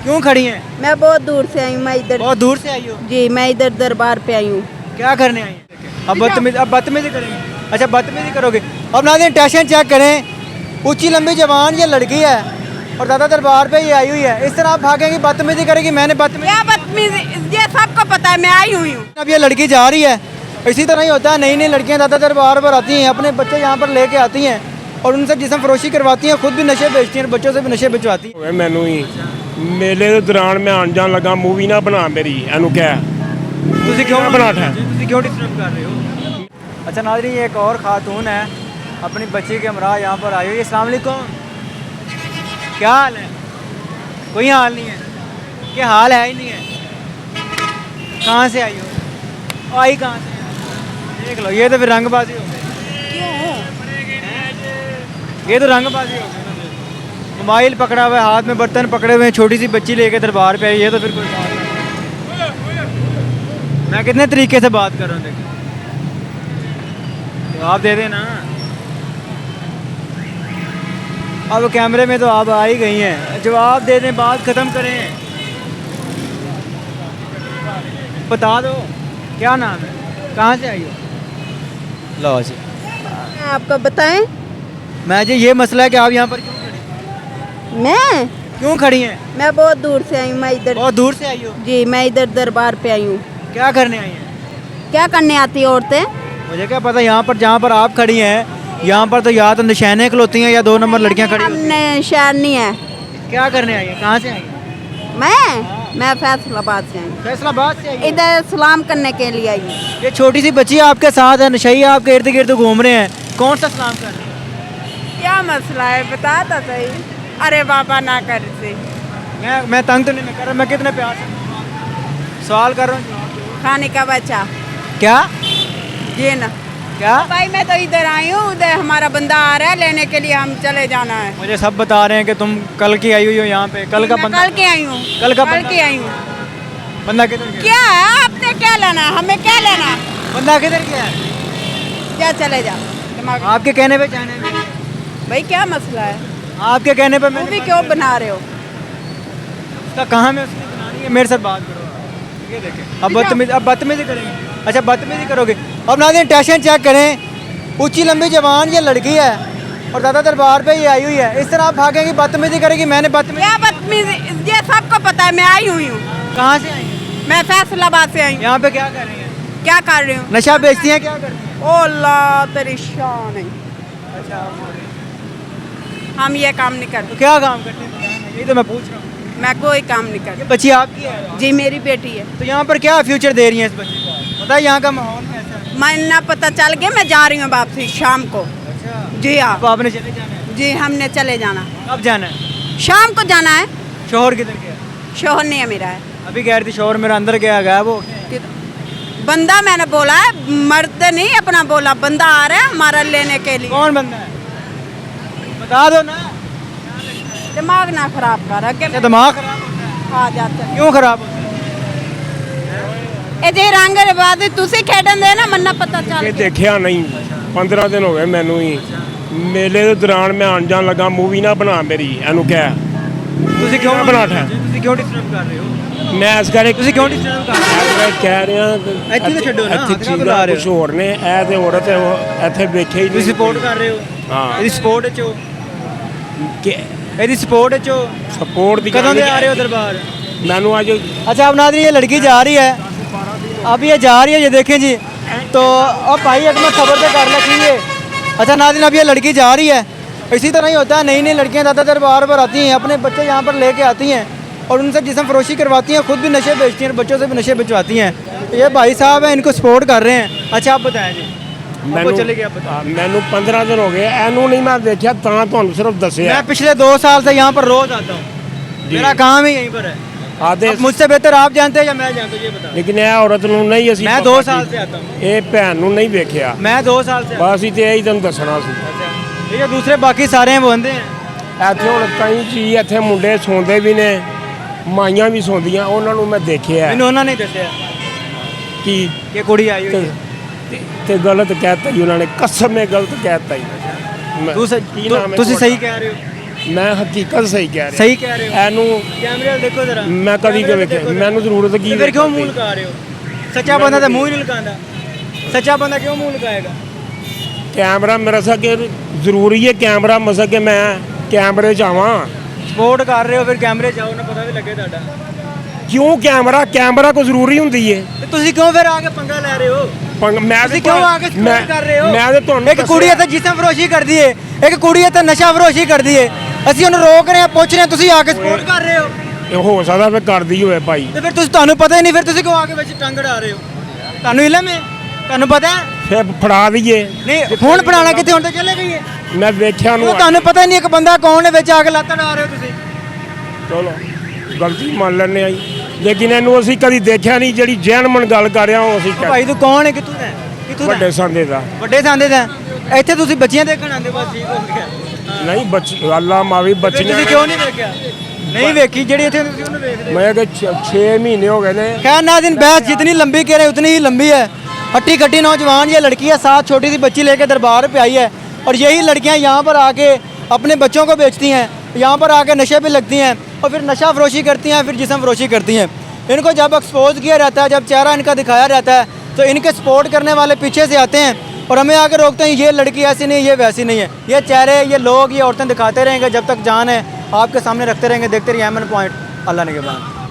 क्यों खड़ी हैं? मैं बहुत दूर से आई हूँ। मैं इधर बहुत दूर से आई हो? जी, मैं इधर दरबार पे आई हूँ। क्या करने आई हैं? अब बदतमीजी करेंगे? अच्छा बदतमीजी करोगे। अब नाज़रीन टेंशन चेक करें, ऊंची लंबी जवान ये लड़की है और दादा दरबार पे ये आई हुई है। इस तरह आप भागेंगी, बदतमीजी करेगी। मैंने बदतमीजी, क्या बदतमीजी, ये सबको पता है, मैं आई हुई हूँ। अब ये लड़की जा रही है। इसी तरह ही होता है, नई नई लड़कियां दादा दरबार पर आती हैं, अपने बच्चे यहाँ पर लेके आती हैं और उनसे जिस्म फरोशी करवाती हैं, खुद भी नशे बेचती हैं, बच्चों से भी नशे भिजवाती हैं। ਮੈਨੂੰ ਹੀ ਮੇਲੇ ਦੇ ਦੌਰਾਨ ਮੈਂ ਆਣ ਜਾਣ ਲੱਗਾ ਮੂਵੀ ਨਾ ਬਣਾ ਮੇਰੀ ਇਹਨੂੰ ਕਹਿ ਤੁਸੀਂ ਕਿਉਂ ਬਣਾਠਾ ਤੁਸੀਂ क्यों डिस्टर्ब कर रहे हो? अच्छा नाज़रीन ये एक और ख़ातून है, अपनी बच्ची के हमरा यहाँ पर आई हुई है। अस्सलाम वालेकुम, क्या हाल है? कोई हाल नहीं है, ये हाल है ही नहीं है। कहाँ से आई हो? आई कहाँ से? देख लो, ये तो फिर रंगबाजी हो गई। ये तो रंगबाजी हो गई ना। मोबाइल पकड़ा हुआ है, हाथ में बर्तन पकड़े हुए हैं, छोटी सी बच्ची लेके दरबार पे आई। ये तो फिर कोई बात नहीं। मैं कितने तरीके से बात कर रहा हूँ, देखिए जवाब दे देना। अब कैमरे में तो आप आ ही गई हैं, जवाब दे दें, बात ख़त्म करें। बता दो क्या नाम है, कहाँ से आई हो? लो जी, आपको बताएं? मैं जी ये मसला है कि आप यहाँ पर क्यों खड़ी मैं क्यों खड़ी हैं? मैं बहुत दूर से आई हूँ। मैं इधर बहुत दूर से आई हो? जी, मैं इधर दरबार पे आई हूँ। क्या करने आई हैं? क्या करने आती है औरतें? मुझे क्या पता, यहाँ पर जहाँ पर आप खड़ी हैं यहाँ पर तो या तो निशाने खलोती हैं या 2 नंबर लड़कियाँ खड़ी होती हैं। हमने शहर नहीं है। क्या करने आई हैं? कहाँ से आई हैं? मैं फैसलाबाद से आई हूँ। फैसलाबाद से आई हैं? इधर सलाम करने के लिए आई हूँ। ये छोटी सी बच्ची आपके साथ है, नशई आपके इर्द गिर्द घूम रहे हैं, कौन सा सलाम कर रहे हैं? क्या मसला है, बता तो सही। अरे बाबा ना कर से। मैं तंग तो नहीं कर रहा, मैं कितने प्यार से सवाल कर रहा हूँ। खाने का बच्चा क्या ये ना क्या? भाई, मैं तो इधर आई हूँ, उधर हमारा बंदा आ रहा है लेने के लिए, हम चले जाना है। मुझे सब बता रहे हैं कि तुम कल की आई हुई हो यहाँ पे। कल का मैं बंदा, कल के आई हूँ। कल का कल बंदा- के आई हूँ। बंदा किधर गया? क्या है, आपने क्या लेना है, हमें क्या लेना है? बंदा किधर गया है? क्या चले जा दिमाग। आपके कहने पे जाने में, भाई क्या मसला है, आपके कहने पे मूवी क्यों बना रहे हो? उसका कहाँ में उसने बनानी है, मेरे साथ बात करो। ये देखें, अब बदतमीजी करेंगे। अच्छा बदतमीजी करोगे। अब नाज़रीन टेंशन चेक करें, ऊंची लंबी जवान ये लड़की है और दादा दरबार पे ये आई हुई है। इस तरह आप भागेंगी, बदतमीजी करेगी। मैंने बदतमीजी, क्या बदतमीजी, ये सबको पता है, मैं आई हुई हूँ। कहाँ से आई हैं? मैं फैसलाबाद से आई हूँ। यहाँ पे क्या कर रही हैं? क्या कर रही हूँ? नशा बेचती हैं, क्या करती हैं? ओ अल्लाह तेरी शान है, अच्छा, हम ये काम नहीं तो करते। क्या काम करती हैं? यही तो मैं पूछ रहा हूँ। मैं कोई काम नहीं ये करती। बच्ची आपकी है? जी मेरी बेटी है। तो यहाँ पर क्या फ्यूचर दे रही हैं इस बच्ची को? पता है यहाँ का माहौल कैसा है? मैं ना पता चल गया, मैं जा रही हूँ वापसी शाम को। अच्छा, जी हाँ, अब आपने चले जाना है? जी हमने चले जाना, कब जाना है? शाम को जाना है। शोहर किधर गया? शोहर नहीं है मेरा है। अभी कह रही थी शोहर मेरा अंदर गया गया वो। बंदा मैंने बोला है, मर्द नहीं अपना बोला, बंदा आ रहा है हमारा लेने के लिए। कौन बंदा है? बता दो ना। दिमाग ना खराब कर, क्या अगे दिमाग खराब होता है? आ जाते हैं। क्यों खराब होता है? ਇਹ ਜੇ ਰੰਗ ਰਵਾਜ ਤੁਸੀਂ ਖੇਡਣ ਦੇ ਨਾ ਮੰਨਾ ਪਤਾ ਚੱਲ ਇਹ ਗਿਆ। ਦੇਖਿਆ ਨਹੀਂ 15 ਦਿਨ ਹੋ ਗਏ ਮੈਨੂੰ ਹੀ ਮੇਲੇ ਦੇ ਦੌਰਾਨ ਮੈਂ ਆਣ ਜਾਣ ਲੱਗਾ ਮੂਵੀ ਨਾ ਬਣਾ ਮੇਰੀ ਇਹਨੂੰ ਕਹਿ ਤੁਸੀਂ ਕਿਉਂ ਬਣਾਠਾ ਤੁਸੀਂ ਕਿਉਂ ਡਿਸਟਰਬ ਕਰ ਰਹੇ ਹੋ? ਮੈਂ ਇਸ ਕਰਕੇ ਤੁਸੀਂ ਕਿਉਂ ਡਿਸਟਰਬ ਕਰ ਰਹੇ ਹੋ? ਮੈਂ ਕਹਿ ਰਿਹਾ ਇੱਥੇ ਤਾਂ ਛੱਡੋ ਨਾ, ਇੱਥੇ ਹੱਥ ਨਾਲ ਚੀਜ਼ਾਂ ਲਾ ਰਹੇ ਹੋ। ਕੁਛ ਹੋਰ ਨੇ ਇਹ ਤੇ ਔਰਤ ਹੈ, ਉਹ ਇੱਥੇ ਵੇਖਿਆ ਹੀ ਤੁਸੀਂ ਨਹੀਂ ਸਪੋਰਟ ਕਰ ਰਹੇ ਹੋ? ਹਾਂ ਇਹਦੀ ਸਪੋਰਟ ਚ ਹੋ? ਕਿ ਇਹਦੀ ਸਪੋर्ट ਚ ਹੋ? ਸਪੋਰਟ ਦੀ कदों से आ रहे हो दरबार? ਮੈਨੂੰ ਅੱਜ अच्छा अब नाज़रीन ये लड़की जा रही है, अब ये जा रही है, ये देखें जी। तो अब भाई एक मिनट खबर से कर रखिए। अच्छा नाज़रीन अब ये लड़की जा रही है। इसी तरह ही होता है, नई नई लड़कियां दादा दरबार पर आती हैं, अपने बच्चे यहाँ पर लेके आती हैं और उनसे जिस्म फरोशी करवाती हैं, खुद भी नशे बेचती हैं, बच्चों से भी नशे भिजवाती हैं। ये भाई साहब हैं, इनको सपोर्ट कर रहे हैं। अच्छा आप बताएं जी, आपको चले गया पता? ਮੈਨੂੰ 15 ਦਿਨ ਹੋ ਗਏ ਇਹਨੂੰ ਨਹੀਂ ਮੈਂ ਦੇਖਿਆ ਤਾਂ ਤੁਹਾਨੂੰ ਸਿਰਫ ਦੱਸਿਆ मैं पिछले 2 साल से यहाँ पर रोज आता हूँ, मेरा काम ही यहीं पर है। ਆਦੇ अब मुझसे बेहतर आप जानते हैं या मैं जानता हूँ, ये बताओ। ਲੇਕਿਨ ਇਹ ਔਰਤ ਨੂੰ ਨਹੀਂ ਅਸੀਂ मैं 2 साल से आता हूँ, ਇਹ ਭੈਣ ਨੂੰ ਨਹੀਂ ਵੇਖਿਆ मैं 2 साल से। ਬਸ ਅਸੀਂ ਤੇ ਇਹੀ ਤੁਹਾਨੂੰ ਦੱਸਣਾ ਸੀ ये जो दूसरे बाकी सारे हैं वो बंदे हैं। ਇੱਥੇ ਹੁਣ ਕਈ ਚੀਜ਼ ਇੱਥੇ ਮੁੰਡੇ ਸੌਂਦੇ ਵੀ ਨੇ ਮਾਈਆਂ ਵੀ ਸੌਂਦੀਆਂ ਉਹਨਾਂ ਨੂੰ ਮੈਂ ਦੇਖਿਆ मैंने उन्होंने दसिया ਕਿ कि कुड़ी आई हुई ਤੇ है। ਤੇ ਗਲਤ ਕਹਿਤਾ ਜੀ ਉਹਨਾਂ ਨੇ ਕਸਮ ਨੇ ਗਲਤ ਕਹਿਤਾ ਜੀ तू ਕੀ ਨਾਮ ਹੈ तुसी ਤੁਹਾਡਾ? सही कह रहे हो। मैं हकीकत सही कह रहा सही कह रहे हो एनू कैमरे वाल देखो जरा मैं कदी कैमरे वाल के देखो जरा। मैनू जरूरत की ਤੇ ਫਿਰ ਕਿਉਂ ਮੂੰਹ ਲਗਾ ਰਹੇ ਹੋ ਸੱਚਾ ਬੰਦਾ ਤਾਂ ਮੂੰਹ ਹੀ ਨਹੀਂ ਲਗਾਉਂਦਾ ਸੱਚਾ ਬੰਦਾ ਕਿਉਂ ਮੂੰਹ ਲਗਾਏਗਾ कैमरा मेरा सके जरूरी है कैमरा मसा के मैं कैमरे च आवां ਸਪੋਰਟ ਕਰ ਰਹੇ ਹੋ ਫਿਰ ਕੈਮਰੇ ਜਾਓ ਨਾ ਪਤਾ ਵੀ ਲੱਗੇ ਤੁਹਾਡਾ क्यों कैमरा को जरूरी हुंदी है ਤੇ ਤੁਸੀਂ ਕਿਉਂ ਫਿਰ ਆ ਕੇ ਪੰਗਾ ਲੈ ਰਹੇ ਹੋ मैं ਤੁਸੀਂ ਕਿਉਂ ਆ ਕੇ ਸਪੋਰਟ ਕਰ ਰਹੇ ਹੋ मैं तो ਤੁਹਾਨੂੰ ਇੱਕ ਕੁੜੀ ਇੱਥੇ ਜਿਸਮ ਫਰੋਸ਼ੀ ਕਰਦੀ ਏ ਇੱਕ ਕੁੜੀ ਇੱਥੇ ਨਸ਼ਾ ਫਰੋਸ਼ੀ ਕਰਦੀ ਏ ਅਸੀਂ ਉਹਨੂੰ ਰੋਕ ਰਹੇ ਹਾਂ ਪੁੱਛ ਰਹੇ ਹਾਂ ਤੁਸੀਂ ਆ ਕੇ ਸਪੋਰਟ ਕਰ ਰਹੇ ਹੋ ਇਹ ਹੋ ਸਕਦਾ ਫੇ ਕਰਦੀ ਹੋਵੇ ਭਾਈ ਤੇ ਫਿਰ ਤੁਹਾਨੂੰ ਪਤਾ ਹੀ ਨਹੀਂ ਫਿਰ ਤੁਸੀਂ ਕਿਉਂ ਆ ਕੇ ਵਿੱਚ ਟੰਗ ਅੜਾ ਰਹੇ ਹੋ ਤੁਹਾਨੂੰ ਇਲਮ ਹੈ ਤੁਹਾਨੂੰ ਪਤਾ ਹੈ ਫੇ ਫੜਾ ਦਈਏ ਨਹੀਂ ਹੁਣ ਬਣਾਣਾ ਕਿੱਥੇ ਹੁਣ ਤਾਂ ਚਲੇ ਗਈ ਹੈ ਮੈਂ ਵੇਖਿਆ ਨੂੰ ਤੁਹਾਨੂੰ ਪਤਾ ਹੀ ਨਹੀਂ ਇੱਕ ਬੰਦਾ ਕੌਣ ਹੈ ਵਿੱਚ ਆ ਕੇ ਲੱਤ ਅੜਾ ਰਹੇ ਹੋ ਤੁਸੀਂ ਚਲੋ ਗਲਤੀ ਮੰਨ ਲੈਣੇ ਆਈ ਲੇਕਿਨ ਇਹਨੂੰ ਅਸੀਂ ਕਦੀ ਦੇਖਿਆ ਨਹੀਂ ਜਿਹੜੀ ਜੈਨਮਨ ਗੱਲ ਕਰ ਰਿਹਾ ਉਹ ਅਸੀਂ ਭਾਈ ਤੂੰ ਕੌਣ ਹੈ ਕਿੱਥੋਂ ਦਾ ਹੈ? ਕਿੱਥੋਂ ਦਾ ਹੈ? ਵੱਡੇ ਸੰਦੇ ਦਾ ਵੱਡੇ ਸਾਂਦੇ ਦਾ ਹੈ। ਇੱਥੇ ਤੁਸੀਂ ਬੱਚੀਆਂ ਦੇਖਣ ਆਉਂਦੇ ਬਸ ਠੀਕ ਹੋ ਗਿਆ ਨਹੀਂ ਬੱਚੀ ਅੱਲਾ ਮਾਵੀ ਫਿਰ ਬੱਚੀਆਂ ਤੁਸੀਂ ਕਿਉਂ ਨਹੀਂ ਵੇਖਿਆ ਨਹੀਂ ਵੇਖੀ ਜਿਹੜੀ ਇੱਥੇ ਤੁਸੀਂ ਉਹਨੂੰ ਵੇਖਦੇ ਮੈਂ ਕਿ 6 ਮਹੀਨੇ ਹੋ ਗਏ ਨੇ खैर नाज़रीन बहस जितनी लंबी कह रहे उतनी ही लंबी है हट्टी कट्टी नौजवान ये लड़की है साथ छोटी सी बच्ची लेके दरबार पे आई है और यही लड़कियां यहाँ पर आके अपने बच्चों को बेचती हैं यहाँ पर आके नशे पे लगती हैं और फिर नशा फरोशी करती हैं फिर जिस्म फरोशी करती हैं इनको जब एक्सपोज किया जाता है जब चेहरा इनका दिखाया जाता है तो इनके सपोर्ट करने वाले पीछे से आते हैं और हमें आके रोकते हैं ये लड़की ऐसी नहीं ये वैसी नहीं है ये चेहरे ये लोग ये औरतें दिखाते रहेंगे जब तक जान है आपके सामने रखते रहेंगे देखते रहिए एमएन पॉइंट अल्लाह ने के बाद